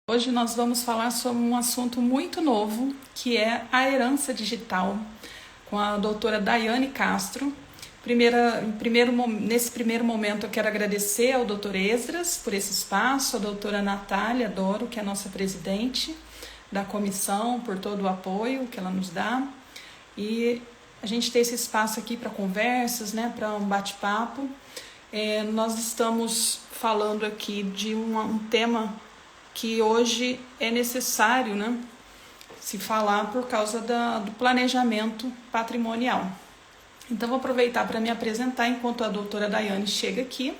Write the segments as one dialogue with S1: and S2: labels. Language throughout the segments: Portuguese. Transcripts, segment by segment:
S1: Hoje nós vamos falar sobre um assunto muito novo, que é a herança digital, com a doutora Daiane Castro. Nesse primeiro momento eu quero agradecer ao doutor Esdras por esse espaço, a doutora Natália Doro, que é a nossa presidente da comissão, por todo o apoio que ela nos dá. E a gente tem esse espaço aqui para conversas, né, para um bate-papo. Nós estamos falando aqui de um tema que hoje é necessário, né, se falar por causa do planejamento patrimonial. Então, vou aproveitar para me apresentar enquanto a doutora Daiane chega aqui.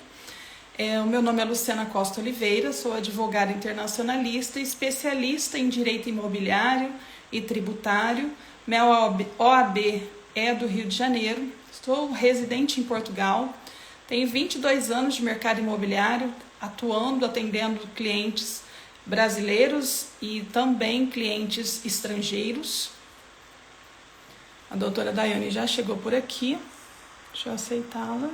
S1: O meu nome é Luciana Costa Oliveira, sou advogada internacionalista, especialista em direito imobiliário e tributário. Minha OAB é do Rio de Janeiro, estou residente em Portugal, tenho 22 anos de mercado imobiliário, atendendo clientes brasileiros e também clientes estrangeiros. A doutora Daiane já chegou por aqui. Deixa eu aceitá-la.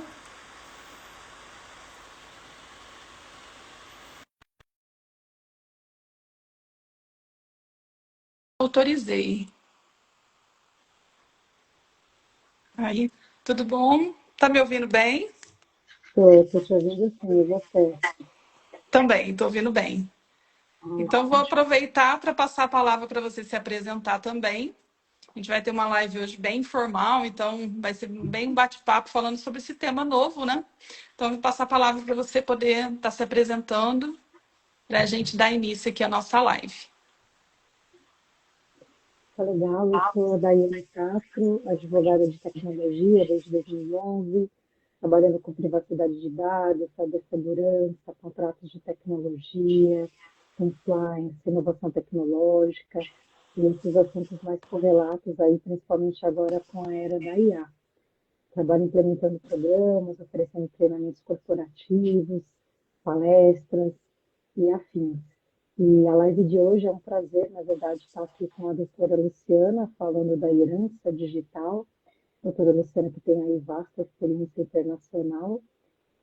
S1: Autorizei. Aí, tudo bom? Tá me ouvindo bem?
S2: Estou te ouvindo sim, e você?
S1: Também, estou ouvindo bem. Então, vou aproveitar para passar a palavra para você se apresentar também. A gente vai ter uma live hoje bem informal, então vai ser bem um bate-papo falando sobre esse tema novo, né? Então, vou passar a palavra para você poder estar se apresentando, para a gente dar início aqui à nossa live.
S2: Tá legal, eu sou a Daiane Castro, advogada de tecnologia desde 2011, trabalhando com privacidade de dados, cibersegurança, contratos de tecnologia, compliance, inovação tecnológica e esses assuntos mais correlatos aí, principalmente agora com a era da IA. Trabalho implementando programas, oferecendo treinamentos corporativos, palestras e afins. E a live de hoje é um prazer, na verdade, estar aqui com a doutora Luciana, falando da herança digital. Doutora Luciana, que tem aí vasta experiência internacional,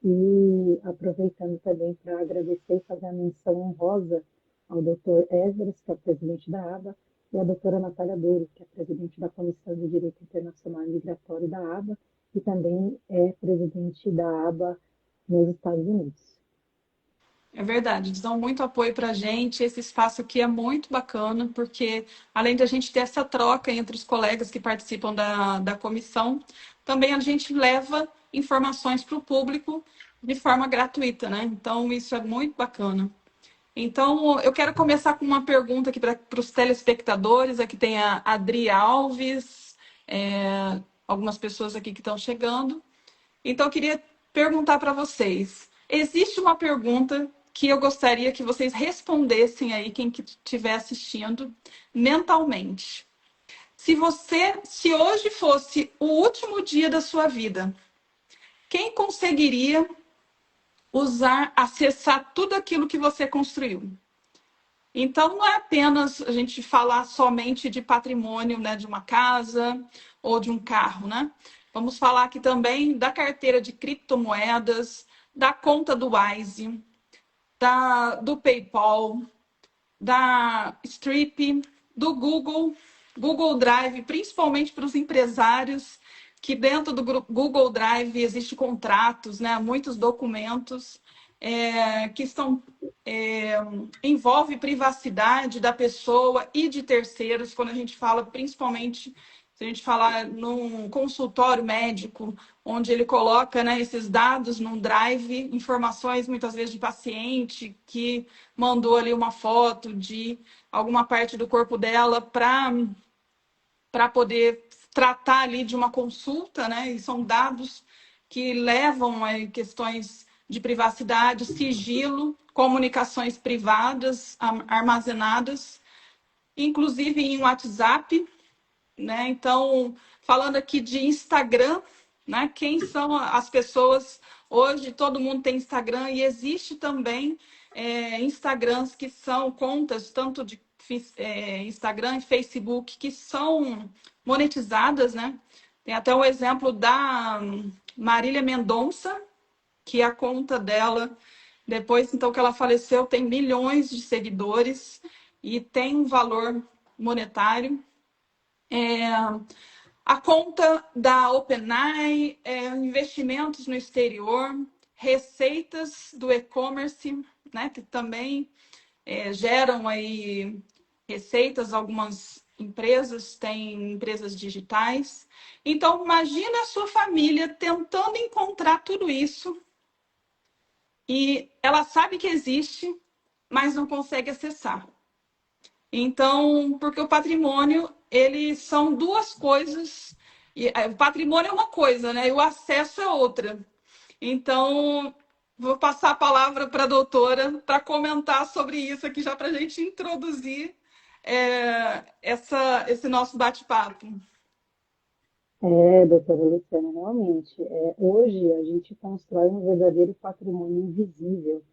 S2: e aproveitando também para agradecer e fazer a menção honrosa ao doutor Esdras, que é o presidente da ABA, e a doutora Natália Douro, que é presidente da Comissão de Direito Internacional e Migratório da ABA, e também é presidente da ABA nos Estados Unidos.
S1: É verdade, eles dão muito apoio para a gente. Esse espaço aqui é muito bacana, porque além de a gente ter essa troca entre os colegas que participam da comissão, também a gente leva informações para o público de forma gratuita, né? Então, isso é muito bacana. Então, eu quero começar com uma pergunta aqui para os telespectadores. Aqui tem a Adri Alves, algumas pessoas aqui que estão chegando. Então, eu queria perguntar para vocês. Existe uma pergunta que eu gostaria que vocês respondessem aí, quem que estiver assistindo, mentalmente. Se hoje fosse o último dia da sua vida, quem conseguiria acessar tudo aquilo que você construiu? Então, não é apenas a gente falar somente de patrimônio, né, de uma casa ou de um carro, né? Vamos falar aqui também da carteira de criptomoedas, da conta do Wise, do PayPal, da Stripe, do Google Drive, principalmente para os empresários, que dentro do Google Drive existem contratos, né, muitos documentos que envolve privacidade da pessoa e de terceiros, quando a gente fala principalmente, se a gente falar num consultório médico, onde ele coloca, né, esses dados num drive, informações muitas vezes de paciente que mandou ali uma foto de alguma parte do corpo dela para poder tratar ali de uma consulta, né? E são dados que levam a questões de privacidade, sigilo, comunicações privadas armazenadas, inclusive em WhatsApp, né? Então, falando aqui de Instagram, né? Quem são as pessoas? Hoje todo mundo tem Instagram e existe também Instagrams que são contas tanto de Instagram e Facebook que são monetizadas, né? Tem até o exemplo da Marília Mendonça, que a conta dela Depois, então, que ela faleceu, tem milhões de seguidores e tem um valor monetário. A conta da OpenAI, investimentos no exterior, receitas do e-commerce, né, que também geram aí receitas, algumas empresas têm empresas digitais. Então, imagina a sua família tentando encontrar tudo isso e ela sabe que existe, mas não consegue acessar. Então, porque o patrimônio, eles são duas coisas, e o patrimônio é uma coisa, né? E o acesso é outra. Então, vou passar a palavra para a doutora para comentar sobre isso aqui, já para a gente introduzir esse nosso bate-papo.
S2: Doutora Luciana, realmente, hoje a gente constrói um verdadeiro patrimônio invisível.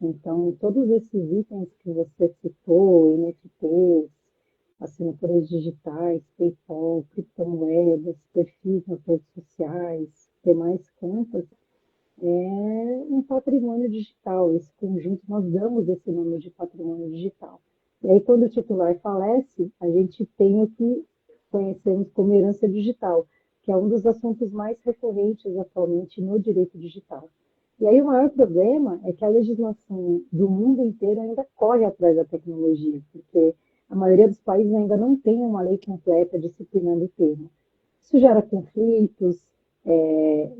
S2: Então, todos esses itens que você citou, NFTs, assinaturas digitais, PayPal, criptomoedas, perfis nas redes sociais, demais contas, é um patrimônio digital. Esse conjunto, nós damos esse nome de patrimônio digital. E aí, quando o titular falece, a gente tem o que conhecemos como herança digital, que é um dos assuntos mais recorrentes atualmente no direito digital. E aí o maior problema é que a legislação do mundo inteiro ainda corre atrás da tecnologia, porque a maioria dos países ainda não tem uma lei completa disciplinando o tema. Isso gera conflitos,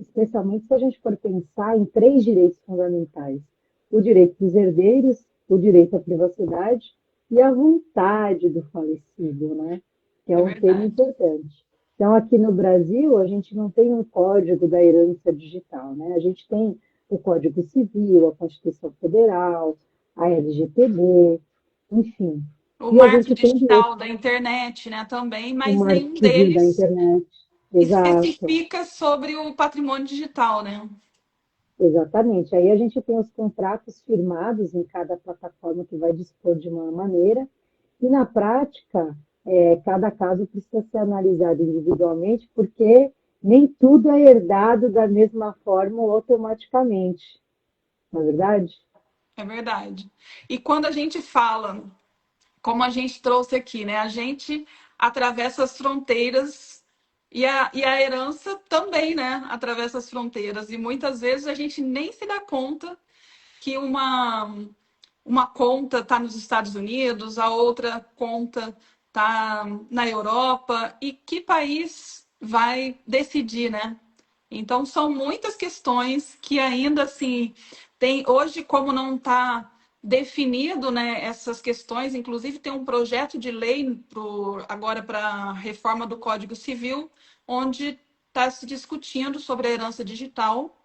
S2: especialmente se a gente for pensar em três direitos fundamentais: o direito dos herdeiros, o direito à privacidade e a vontade do falecido, né? Que é
S1: É
S2: um tema
S1: verdade.
S2: importante. Então, aqui no Brasil, a gente não tem um código da herança digital, né? A gente tem o Código Civil, a Constituição Federal, a LGPD, enfim.
S1: O
S2: E a
S1: marco
S2: gente tem direito,
S1: digital da internet, né, também,
S2: o
S1: mas
S2: Marco
S1: nenhum
S2: Civil da
S1: deles
S2: internet. Exato.
S1: especifica sobre o patrimônio digital, né?
S2: Exatamente. Aí a gente tem os contratos firmados em cada plataforma que vai dispor de uma maneira, e na prática, cada caso precisa ser analisado individualmente, porque nem tudo é herdado da mesma forma ou automaticamente, não é verdade?
S1: É verdade. E quando a gente fala, como a gente trouxe aqui, né? A gente atravessa as fronteiras e a herança também, né? Atravessa as fronteiras. E muitas vezes a gente nem se dá conta que uma conta está nos Estados Unidos, a outra conta está na Europa, e que país vai decidir, né? Então, são muitas questões que ainda assim tem hoje, como não está definido, né, essas questões, inclusive tem um projeto de lei agora para a reforma do Código Civil, onde está se discutindo sobre a herança digital,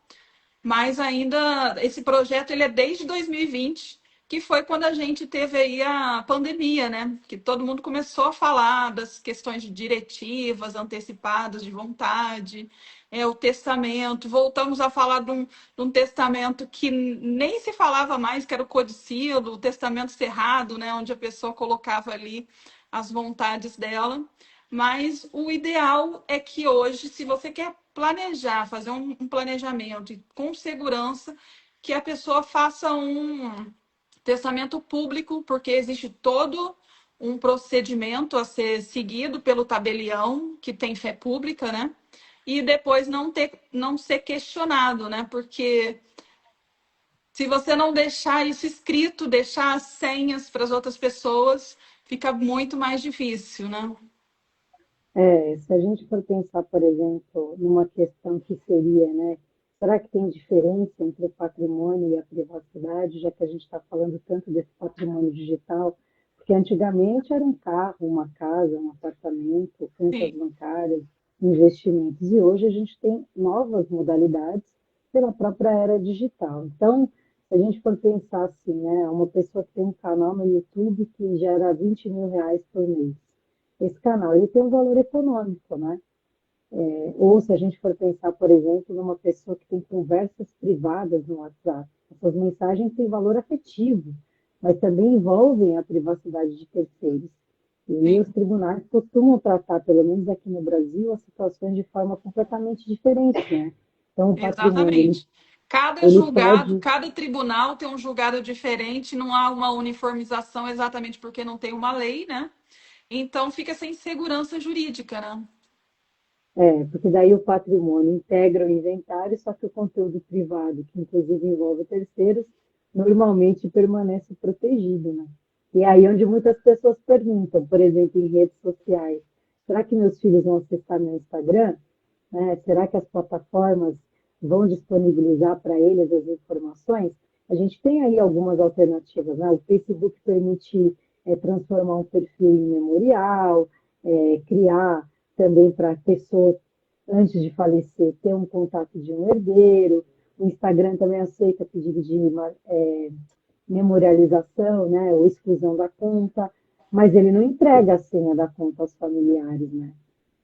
S1: mas ainda esse projeto ele é desde 2020, que foi quando a gente teve aí a pandemia, né? Que todo mundo começou a falar das questões de diretivas antecipadas de vontade, o testamento. Voltamos a falar de um testamento que nem se falava mais, que era o codicilo, o testamento cerrado, né? Onde a pessoa colocava ali as vontades dela. Mas o ideal é que hoje, se você quer planejar, fazer um planejamento com segurança, que a pessoa faça um testamento público, porque existe todo um procedimento a ser seguido pelo tabelião, que tem fé pública, né? E depois não ser questionado, né? Porque se você não deixar isso escrito, deixar as senhas para as outras pessoas, fica muito mais difícil, né?
S2: Se a gente for pensar, por exemplo, numa questão que seria, né? Será que tem diferença entre o patrimônio e a privacidade, já que a gente está falando tanto desse patrimônio digital? Porque antigamente era um carro, uma casa, um apartamento, contas
S1: Sim,
S2: bancárias, investimentos, e hoje a gente tem novas modalidades pela própria era digital. Então, se a gente for pensar assim, né? Uma pessoa que tem um canal no YouTube que gera R$ 20.000 por mês, esse canal ele tem um valor econômico, né? Ou se a gente for pensar, por exemplo, numa pessoa que tem conversas privadas no WhatsApp, essas mensagens têm valor afetivo, mas também envolvem a privacidade de terceiros. E os
S1: sim,
S2: tribunais costumam tratar, pelo menos aqui no Brasil, as situações de forma completamente diferente, né? Então, o patrimônio ele
S1: exatamente. Cada
S2: Ele
S1: julgado,
S2: pode,
S1: cada tribunal tem um julgado diferente, não há uma uniformização exatamente porque não tem uma lei, né? Então fica essa insegurança jurídica, né?
S2: porque daí o patrimônio integra o inventário, só que o conteúdo privado, que inclusive envolve terceiros, normalmente permanece protegido, né? E aí onde muitas pessoas perguntam, por exemplo, em redes sociais, será que meus filhos vão acessar meu Instagram? Né? Será que as plataformas vão disponibilizar para eles as informações? A gente tem aí algumas alternativas, né? O Facebook permite transformar um perfil em memorial, criar também para pessoas, antes de falecer, ter um contato de um herdeiro. O Instagram também aceita pedido de memorialização, né, ou exclusão da conta, mas ele não entrega a senha da conta aos familiares, né?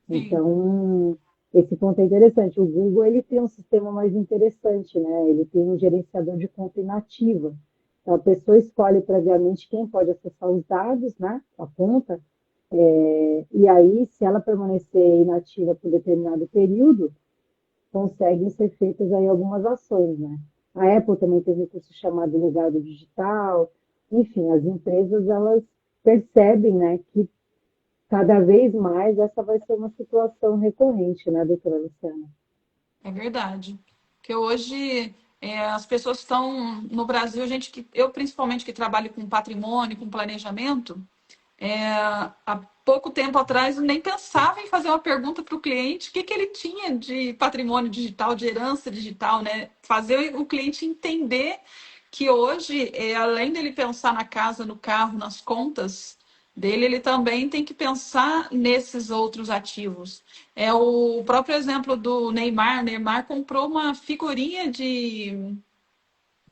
S1: Sim.
S2: Então, esse ponto é interessante. O Google ele tem um sistema mais interessante, né? Ele tem um gerenciador de conta inativa. Então, a pessoa escolhe previamente quem pode acessar os dados, né? A conta. E aí, se ela permanecer inativa por determinado período, conseguem ser feitas aí algumas ações, né? A Apple também tem um recurso chamado legado digital. Enfim, as empresas elas percebem, né, que cada vez mais essa vai ser uma situação recorrente, né, doutora Luciana?
S1: É verdade. Porque hoje as pessoas estão no Brasil, a gente que eu principalmente que trabalho com patrimônio, com planejamento, há pouco tempo atrás eu nem pensava em fazer uma pergunta para o cliente, o que, que ele tinha de patrimônio digital, de herança digital, né? Fazer o cliente entender que hoje, além dele pensar na casa, no carro, nas contas dele, ele também tem que pensar nesses outros ativos. É o próprio exemplo do Neymar. O Neymar comprou uma figurinha de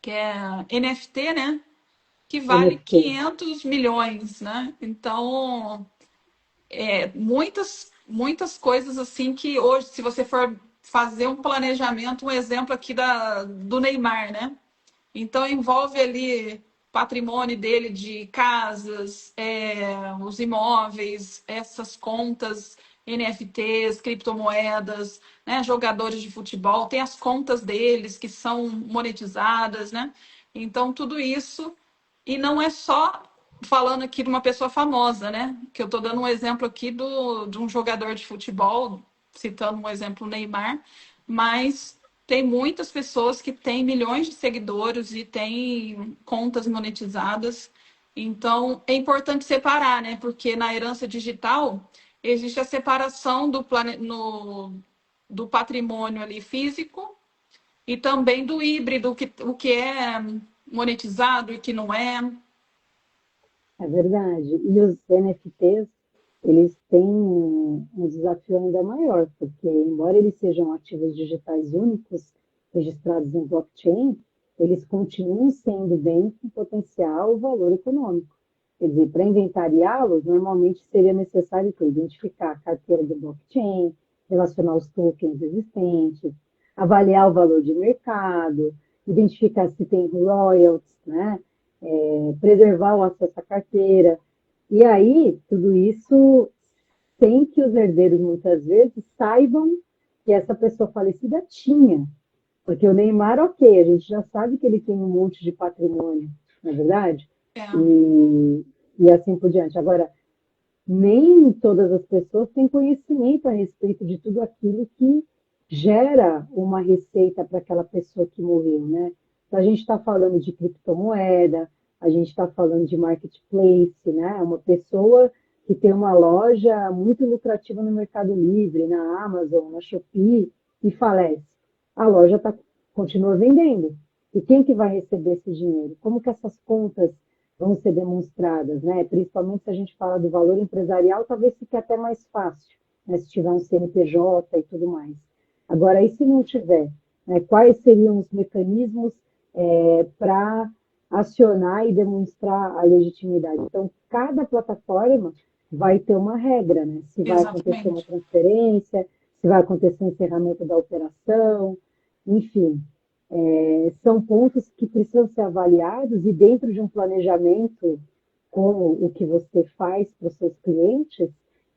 S1: que é NFT, né? Que vale
S2: NFT.
S1: 500 milhões, né? Então, muitas coisas assim que hoje, se você for fazer um planejamento, um exemplo aqui do Neymar, né? Então envolve ali patrimônio dele de casas, os imóveis, essas contas, NFTs, criptomoedas, né, jogadores de futebol, tem as contas deles que são monetizadas, né? Então tudo isso, e não é só falando aqui de uma pessoa famosa, né? Que eu estou dando um exemplo aqui de um jogador de futebol, citando um exemplo, o Neymar, mas tem muitas pessoas que têm milhões de seguidores e têm contas monetizadas. Então, é importante separar, né? Porque na herança digital existe a separação do patrimônio ali físico e também do híbrido, o que é monetizado e que não é.
S2: É verdade. E os NFTs, eles têm um desafio ainda maior, porque embora eles sejam ativos digitais únicos, registrados em blockchain, eles continuam sendo bens com potencial valor econômico. Quer dizer, para inventariá-los, normalmente seria necessário identificar a carteira de blockchain, relacionar os tokens existentes, avaliar o valor de mercado, identificar se tem royalties, né? Preservar o acesso à carteira. E aí, tudo isso sem que os herdeiros, muitas vezes, saibam que essa pessoa falecida tinha. Porque o Neymar, ok, a gente já sabe que ele tem um monte de patrimônio, não é verdade?
S1: É,
S2: E assim por diante. Agora, nem todas as pessoas têm conhecimento a respeito de tudo aquilo que gera uma receita para aquela pessoa que morreu, né? Então, a gente está falando de criptomoeda, a gente está falando de marketplace, né? Uma pessoa que tem uma loja muito lucrativa no Mercado Livre, na Amazon, na Shopee, e falece. A loja continua vendendo. E quem que vai receber esse dinheiro? Como que essas contas vão ser demonstradas, né? Principalmente se a gente fala do valor empresarial, talvez fique até mais fácil, né? Se tiver um CNPJ e tudo mais. Agora, e se não tiver? Né? Quais seriam os mecanismos para acionar e demonstrar a legitimidade? Então, cada plataforma vai ter uma regra, né? Se vai acontecer uma
S1: exatamente.
S2: transferência, se vai acontecer um encerramento da operação, enfim, são pontos que precisam ser avaliados e dentro de um planejamento como o que você faz para os seus clientes,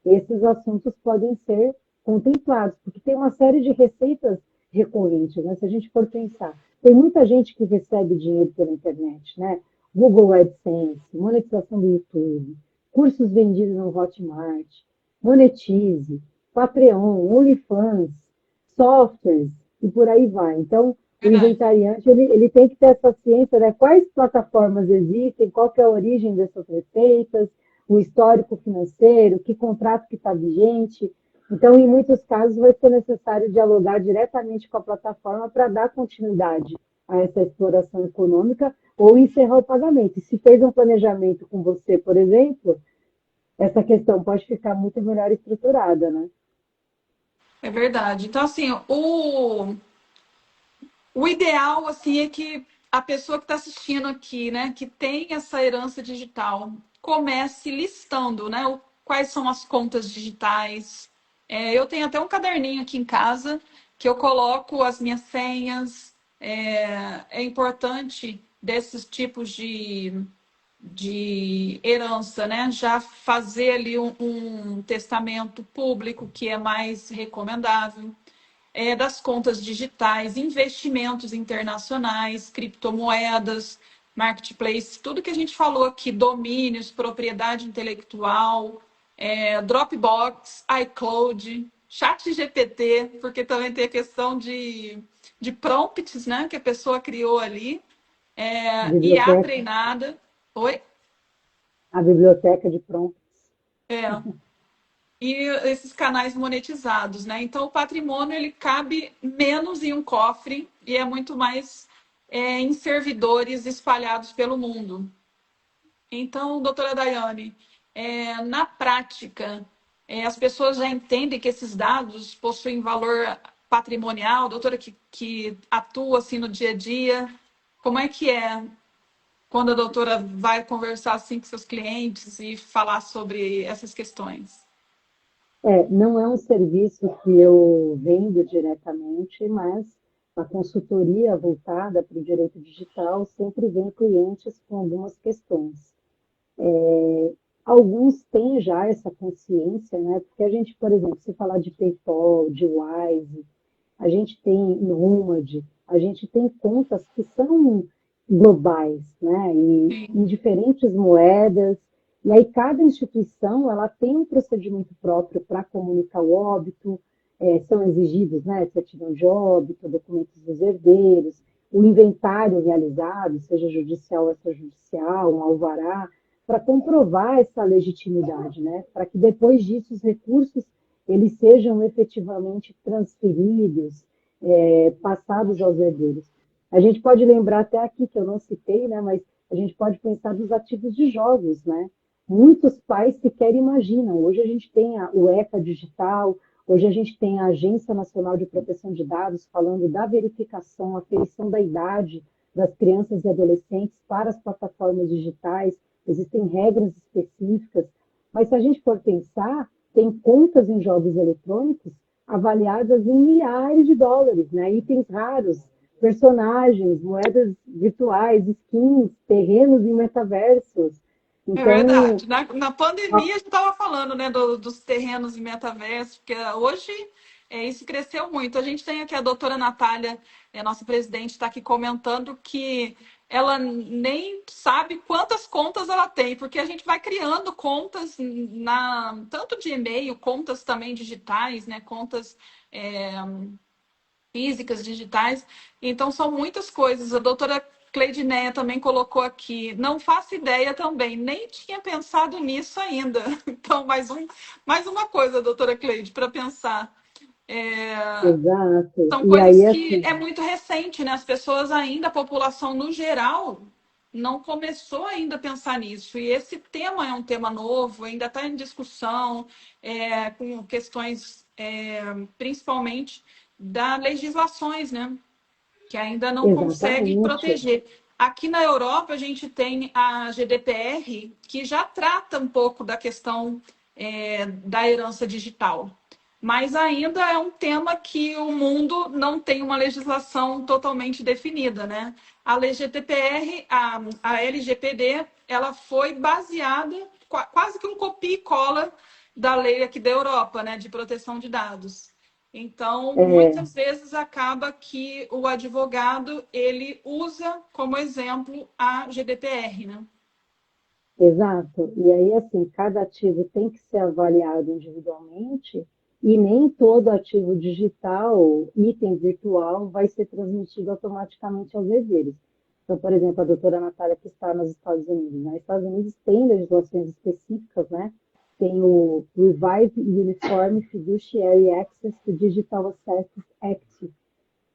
S2: esses assuntos podem ser contemplados, porque tem uma série de receitas recorrentes, né? Se a gente for pensar, tem muita gente que recebe dinheiro pela internet, né? Google AdSense, monetização do YouTube, cursos vendidos no Hotmart, Monetize, Patreon, OnlyFans, softwares e por aí vai. Então, o
S1: Verdade.
S2: inventariante ele tem que ter essa ciência, né? Quais plataformas existem, qual que é a origem dessas receitas, o histórico financeiro, que contrato que está vigente. Então, em muitos casos, vai ser necessário dialogar diretamente com a plataforma para dar continuidade a essa exploração econômica ou encerrar o pagamento. E se fez um planejamento com você, por exemplo, essa questão pode ficar muito melhor estruturada, né?
S1: É verdade. Então, assim, o ideal, assim, é que a pessoa que está assistindo aqui, né, que tem essa herança digital, comece listando, né, quais são as contas digitais. Eu tenho até um caderninho aqui em casa que eu coloco as minhas senhas. É importante desses tipos de herança, né? Já fazer ali um testamento público, que é mais recomendável, das contas digitais, investimentos internacionais, criptomoedas, marketplace, tudo que a gente falou aqui, domínios, propriedade intelectual, Dropbox, iCloud, ChatGPT, porque também tem a questão de prompts, né, que a pessoa criou ali, IA
S2: Biblioteca,
S1: treinada. Oi?
S2: a biblioteca de prompts.
S1: É. E esses canais monetizados, né? Então, o patrimônio ele cabe menos em um cofre e é muito mais em servidores espalhados pelo mundo. Então, doutora Daiane, na prática, as pessoas já entendem que esses dados possuem valor patrimonial, doutora que atua assim no dia a dia, como é que é quando a doutora vai conversar assim com seus clientes e falar sobre essas questões?
S2: Não é um serviço que eu vendo diretamente, mas a consultoria voltada para o direito digital sempre vem clientes com algumas questões. Alguns têm já essa consciência, né? Porque a gente, por exemplo, se falar de PayPal, de Wise, a gente tem Nomad, a gente tem contas que são globais, né? E em
S1: Sim,
S2: diferentes moedas. E aí cada instituição ela tem um procedimento próprio para comunicar o óbito, são exigidos, né? Certidão de óbito, documentos dos herdeiros, o inventário realizado, seja judicial ou extrajudicial, um alvará, para comprovar essa legitimidade, né? Para que depois disso os recursos eles sejam efetivamente transferidos, passados aos herdeiros. A gente pode lembrar até aqui, que eu não citei, né, mas a gente pode pensar dos ativos de jogos, né? Muitos pais sequer imaginam. Hoje a gente tem o ECA digital, hoje a gente tem a Agência Nacional de Proteção de Dados falando da verificação, aferição da idade das crianças e adolescentes para as plataformas digitais, existem regras específicas, mas se a gente for pensar, tem contas em jogos eletrônicos avaliadas em milhares de dólares, né? Itens raros, personagens, moedas virtuais, skins, terrenos em metaversos.
S1: é
S2: Então,
S1: verdade. Na pandemia, a gente estava falando, né, dos terrenos em metaverso, porque hoje isso cresceu muito. A gente tem aqui a doutora Natália, nossa presidente, está aqui comentando que ela nem sabe quantas contas ela tem, porque a gente vai criando contas tanto de e-mail, contas também digitais, né, contas é, físicas, digitais. Então, são muitas coisas. A doutora Cleidinéia também colocou aqui. Não faço ideia também, nem tinha pensado nisso ainda. Então, mais uma coisa, doutora Cleide, para pensar. É,
S2: exato.
S1: são
S2: E aí,
S1: coisas que
S2: assim,
S1: é muito recente, né? As pessoas ainda, a população no geral, não começou ainda a pensar nisso. E esse tema é um tema novo, ainda está em discussão, com questões, principalmente das legislações, né? Que ainda não consegue
S2: exatamente.
S1: proteger. Aqui na Europa, a gente tem a GDPR, que já trata um pouco da questão da herança digital. Mas ainda é um tema que o mundo não tem uma legislação totalmente definida, né? A LGPR, a LGPD, ela foi baseada, quase que um copia e cola da lei aqui da Europa, né, de proteção de dados. Então,
S2: É,
S1: muitas vezes acaba que o advogado ele usa como exemplo a GDPR, né?
S2: exato. E aí, assim, cada ativo tem que ser avaliado individualmente e nem todo ativo digital, item virtual, vai ser transmitido automaticamente aos herdeiros. Então, por exemplo, a doutora Natália, que está nos Estados Unidos, né? Estados Unidos tem legislações específicas, né? Tem o Revised Uniform Fiduciary Access to Digital Assets Act,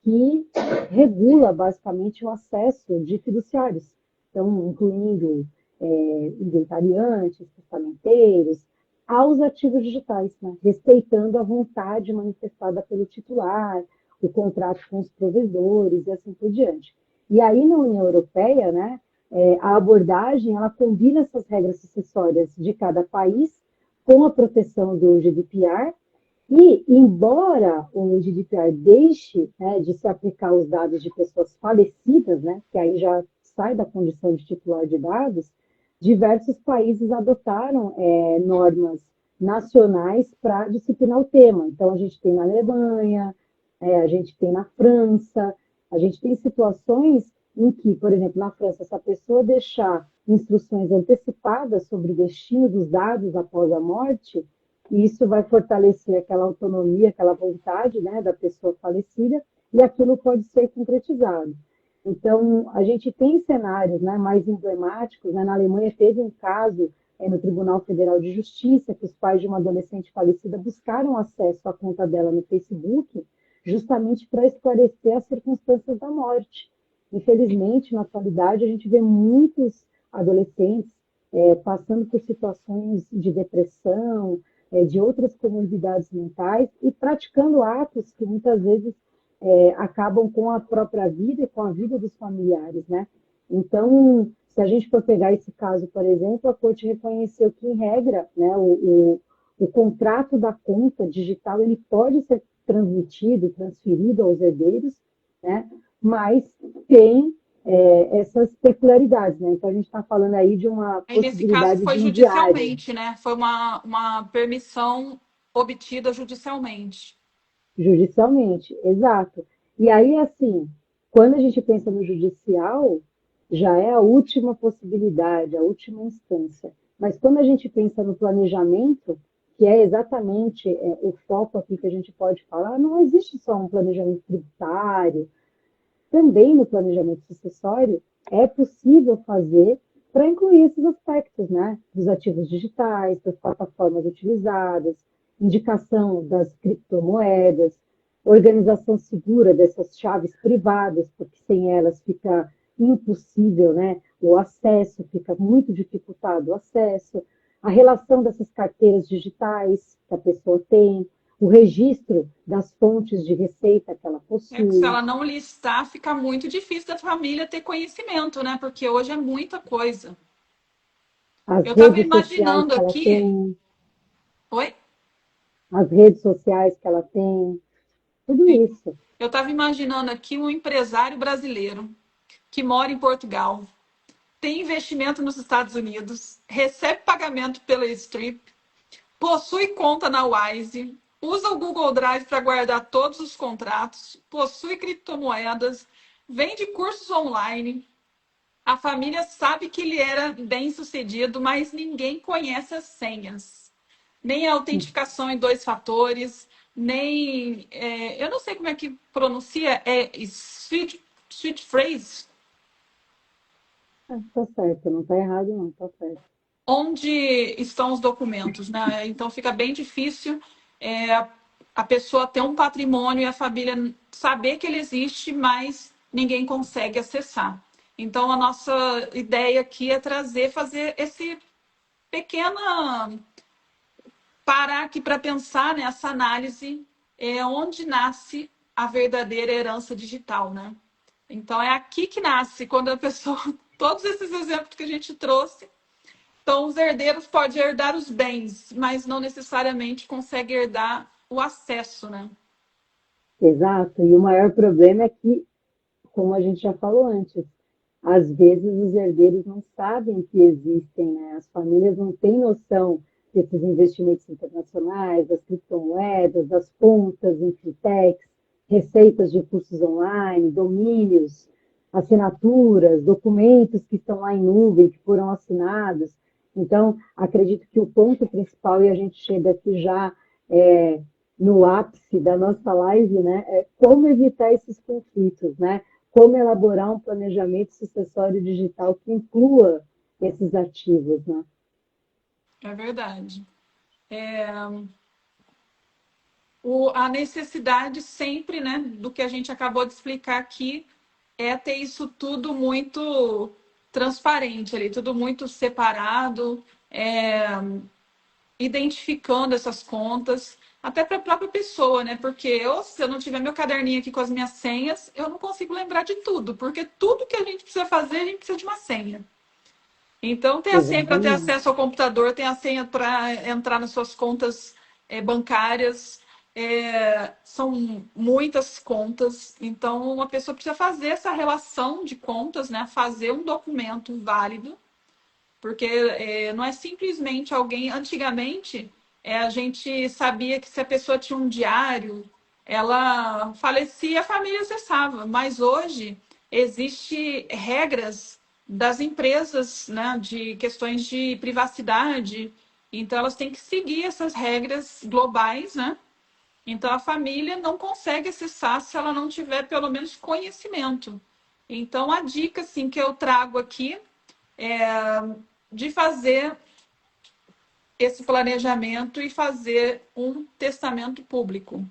S2: que regula basicamente o acesso de fiduciários, então, incluindo inventariantes, testamenteiros, aos ativos digitais, né? Respeitando a vontade manifestada pelo titular, o contrato com os provedores e assim por diante. E aí, na União Europeia, né, a abordagem ela combina essas regras sucessórias de cada país com a proteção do GDPR e, embora o GDPR deixe, né, de se aplicar aos dados de pessoas falecidas, né, que aí já sai da condição de titular de dados, diversos países adotaram normas nacionais para disciplinar o tema. Então, a gente tem na Alemanha, a gente tem na França, a gente tem situações em que, por exemplo, na França, se a pessoa deixar instruções antecipadas sobre o destino dos dados após a morte, e isso vai fortalecer aquela autonomia, aquela vontade, né, da pessoa falecida, e aquilo pode ser concretizado. Então, a gente tem cenários, né, mais emblemáticos, né? Na Alemanha teve um caso no Tribunal Federal de Justiça que os pais de uma adolescente falecida buscaram acesso à conta dela no Facebook justamente para esclarecer as circunstâncias da morte. Infelizmente, na atualidade, a gente vê muitos adolescentes passando por situações de depressão, de outras comorbidades mentais e praticando atos que muitas vezes acabam com a própria vida e com a vida dos familiares, né? Então, se a gente for pegar esse caso, por exemplo, a Corte reconheceu que, em regra, né, o contrato da conta digital ele pode ser transmitido, transferido aos herdeiros, né? Mas tem essas peculiaridades, né? Então, a gente está falando aí de uma
S1: Aí, nesse caso,
S2: possibilidade
S1: foi
S2: de um diário.
S1: judicialmente, né? Foi uma permissão obtida judicialmente.
S2: Judicialmente, exato. E aí, assim, quando a gente pensa no judicial, já é a última possibilidade, a última instância. Mas quando a gente pensa no planejamento, que é exatamente o foco aqui que a gente pode falar, não existe só um planejamento tributário, também no planejamento sucessório é possível fazer para incluir esses aspectos, né? Dos ativos digitais, das plataformas utilizadas, indicação das criptomoedas, organização segura dessas chaves privadas, porque sem elas fica impossível, né? O acesso, fica muito dificultado o acesso, a relação dessas carteiras digitais que a pessoa tem, o registro das fontes de receita que ela
S1: É, se
S2: possui,
S1: ela não listar, fica muito difícil da família ter conhecimento, né? Porque hoje é muita coisa.
S2: as
S1: Eu estava
S2: redes sociais
S1: imaginando
S2: que ela
S1: aqui.
S2: tem,
S1: Oi?
S2: as redes sociais que ela tem, tudo isso.
S1: Eu estava imaginando aqui um empresário brasileiro que mora em Portugal, tem investimento nos Estados Unidos, recebe pagamento pela Strip, possui conta na Wise, usa o Google Drive para guardar todos os contratos, possui criptomoedas, vende cursos online. A família sabe que ele era bem sucedido, mas ninguém conhece as senhas. Nem a autenticação em dois fatores, nem. Eu não sei como é que pronuncia, switch phrase,
S2: Ah, tá certo, não tá errado não, tá certo.
S1: onde estão os documentos, né? Então fica bem difícil a pessoa ter um patrimônio e a família saber que ele existe, mas ninguém consegue acessar. Então a nossa ideia aqui é fazer esse pequena parar aqui para pensar nessa análise onde nasce a verdadeira herança digital, né? Então é aqui que nasce quando a pessoa, todos esses exemplos que a gente trouxe. Então, os herdeiros podem herdar os bens, mas não necessariamente conseguem herdar o acesso, né?
S2: Exato, e o maior problema é que, como a gente já falou antes, às vezes os herdeiros não sabem que existem, né? As famílias não têm noção desses investimentos internacionais, das criptomoedas, das contas em fintechs, receitas de cursos online, domínios, assinaturas, documentos que estão lá em nuvem, que foram assinados. Então, acredito que o ponto principal, e a gente chega aqui já no ápice da nossa live, né, é como evitar esses conflitos, né? Como elaborar um planejamento sucessório digital que inclua esses ativos, né?
S1: É verdade. A necessidade sempre, né, do que a gente acabou de explicar aqui, é ter isso tudo muito transparente ali, tudo muito separado, identificando essas contas, até para a própria pessoa, né? Porque se eu não tiver meu caderninho aqui com as minhas senhas, eu não consigo lembrar de tudo, porque tudo que a gente precisa fazer, a gente precisa de uma senha. Então, tem a senha para ter
S2: Exatamente.
S1: acesso ao computador, tem a senha para entrar nas suas contas bancárias. São muitas contas, então uma pessoa precisa fazer essa relação de contas, né? Fazer um documento válido, porque não é simplesmente alguém. Antigamente, a gente sabia que se a pessoa tinha um diário, ela falecia, a família acessava. Mas hoje existe regras das empresas, né, de questões de privacidade. Então elas têm que seguir essas regras globais, né? Então a família não consegue acessar se ela não tiver pelo menos conhecimento. Então a dica assim, que eu trago aqui é de fazer esse planejamento e fazer um testamento público.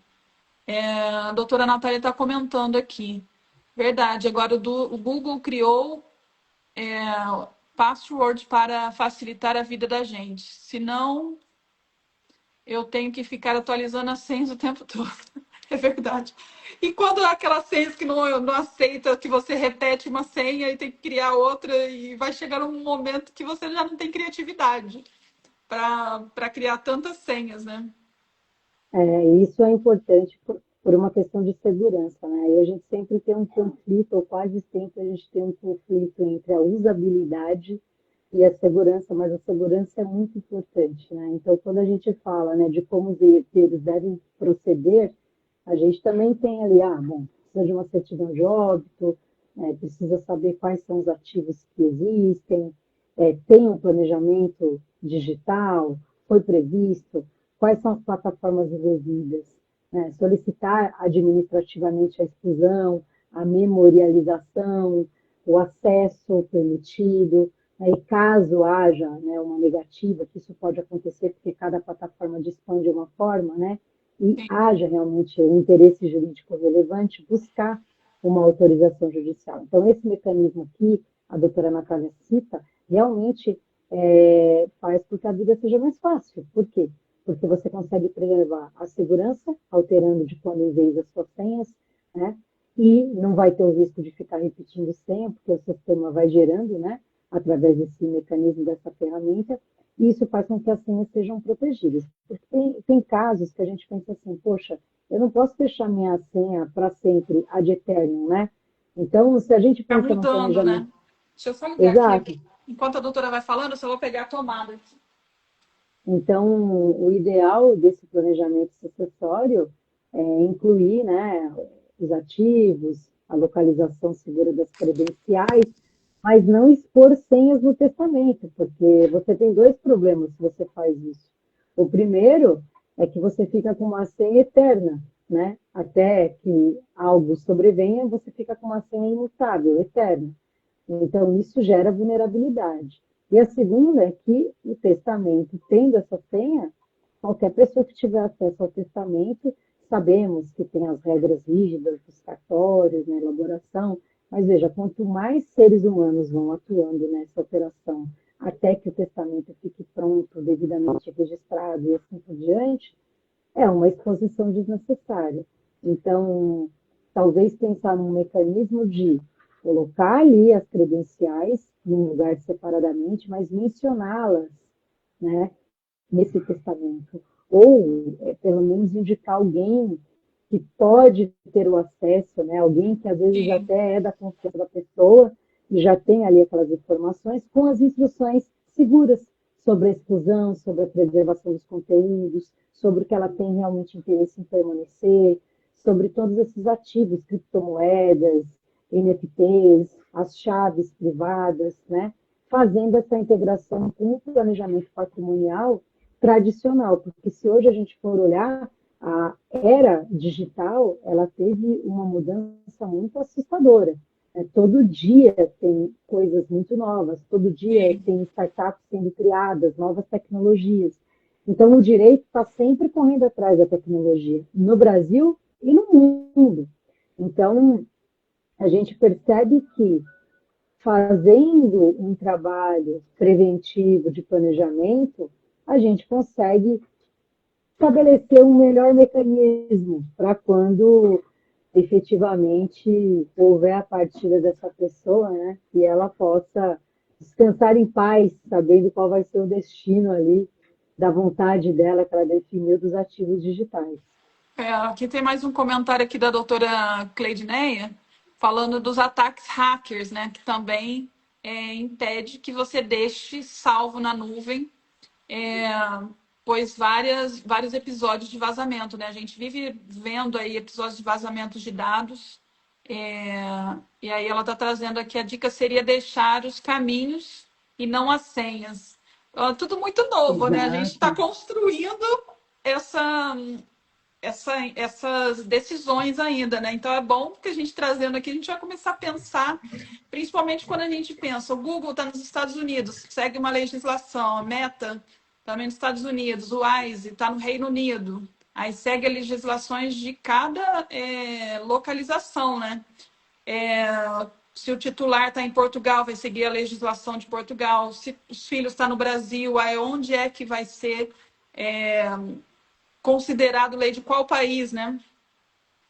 S1: A doutora Natália está comentando aqui. Verdade, agora o Google criou password para facilitar a vida da gente. Senão, eu tenho que ficar atualizando as senhas o tempo todo. É verdade. E quando aquelas senhas que não aceita, que você repete uma senha e tem que criar outra, e vai chegar um momento que você já não tem criatividade para criar tantas senhas, né?
S2: Isso é importante por uma questão de segurança, né? E a gente sempre tem um conflito, ou quase sempre a gente tem um conflito entre a usabilidade e a segurança, mas a segurança é muito importante, né? Então, quando a gente fala, né, de como eles devem proceder, a gente também tem ali, bom, precisa de uma certidão de óbito, precisa saber quais são os ativos que existem, tem um planejamento digital, foi previsto, quais são as plataformas envolvidas, né? Solicitar administrativamente a exclusão, a memorialização, o acesso permitido, né? E caso haja, né, uma negativa, que isso pode acontecer porque cada plataforma dispõe de uma forma, né? E
S1: Sim.
S2: haja realmente um interesse jurídico relevante, buscar uma autorização judicial. Então, esse mecanismo que a doutora Natália cita, realmente faz com que a vida seja mais fácil. Por quê? Porque você consegue preservar a segurança, alterando de quando em vez as suas senhas, né? E não vai ter o risco de ficar repetindo senha, porque o sistema vai gerando, né? Através desse mecanismo, dessa ferramenta, e isso faz com que as senhas sejam protegidas. Porque tem casos que a gente pensa assim, poxa, eu não posso deixar minha senha para sempre, ad eternum, né? Então, se a gente
S1: Ficar
S2: pensa no
S1: mudando,
S2: planejamento.
S1: né? Deixa eu só ligar aqui.
S2: Exato.
S1: Enquanto a doutora vai falando, eu só vou pegar a tomada aqui.
S2: Então, o ideal desse planejamento sucessório é incluir, né, os ativos, a localização segura das credenciais, mas não expor senhas no testamento, porque você tem dois problemas se você faz isso. O primeiro é que você fica com uma senha eterna, né? Até que algo sobrevenha, você fica com uma senha imutável, eterna. Então, isso gera vulnerabilidade. E a segunda é que o testamento, tendo essa senha, qualquer pessoa que tiver acesso ao testamento, sabemos que tem as regras rígidas dos cartórios, na elaboração, mas veja, quanto mais seres humanos vão atuando nessa operação, até que o testamento fique pronto, devidamente registrado e assim por diante, é uma exposição desnecessária. Então, talvez pensar num mecanismo de colocar ali as credenciais num lugar separadamente, mas mencioná-las, né, nesse testamento. Ou, pelo menos, indicar alguém que pode ter o acesso, né, alguém que às vezes
S1: Sim.
S2: até é da confiança da pessoa e já tem ali aquelas informações com as instruções seguras, sobre a exclusão, sobre a preservação dos conteúdos, sobre o que ela tem realmente interesse em permanecer, sobre todos esses ativos, criptomoedas, NFTs, as chaves privadas, né? Fazendo essa integração com o planejamento patrimonial tradicional, porque se hoje a gente for olhar, a era digital, ela teve uma mudança muito assustadora. Todo dia tem coisas muito novas, todo dia tem startups sendo criadas, novas tecnologias. Então, o direito está sempre correndo atrás da tecnologia, no Brasil e no mundo. Então, a gente percebe que fazendo um trabalho preventivo de planejamento, a gente consegue estabelecer um melhor mecanismo para quando efetivamente houver a partida dessa pessoa, né, que ela possa descansar em paz, sabendo qual vai ser o destino ali da vontade dela que ela definiu dos ativos digitais.
S1: Aqui tem mais um comentário aqui da doutora Cleidineia, falando dos ataques hackers, né? Que também impede que você deixe salvo na nuvem, é, pois vários episódios de vazamento, né? A gente vive vendo aí episódios de vazamentos de dados, e aí ela está trazendo aqui a dica seria deixar os caminhos e não as senhas. Tudo muito novo, né? A gente está
S2: Exato.
S1: construindo essa essas decisões ainda, né? Então é bom que a gente trazendo aqui, a gente vai começar a pensar, principalmente quando a gente pensa, o Google está nos Estados Unidos, segue uma legislação, a Meta também nos Estados Unidos, o WISE está no Reino Unido, aí segue as legislações de cada localização, né? Se o titular está em Portugal, vai seguir a legislação de Portugal. Se os filhos estão no Brasil, aí onde é que vai ser considerado lei de qual país, né?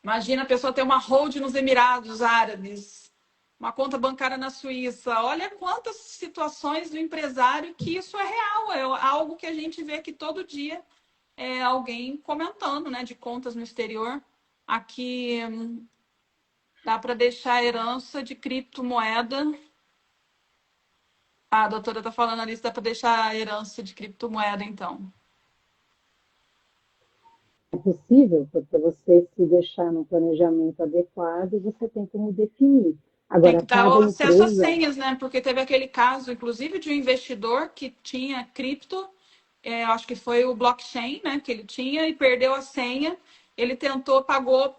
S1: Imagina a pessoa ter uma hold nos Emirados Árabes, uma conta bancária na Suíça. Olha quantas situações do empresário que isso é real, é algo que a gente vê aqui todo dia, alguém comentando, né, de contas no exterior. Aqui dá para deixar a herança de criptomoeda. A doutora está falando ali, dá para deixar a herança de criptomoeda, então.
S2: É possível, porque você se deixar no planejamento adequado, você tem como definir.
S1: Tem que
S2: Agora,
S1: dar
S2: cada
S1: o acesso às
S2: empresa,
S1: senhas, né? Porque teve aquele caso, inclusive, de um investidor que tinha cripto, acho que foi o blockchain, né? Que ele tinha e perdeu a senha. Ele tentou, pagou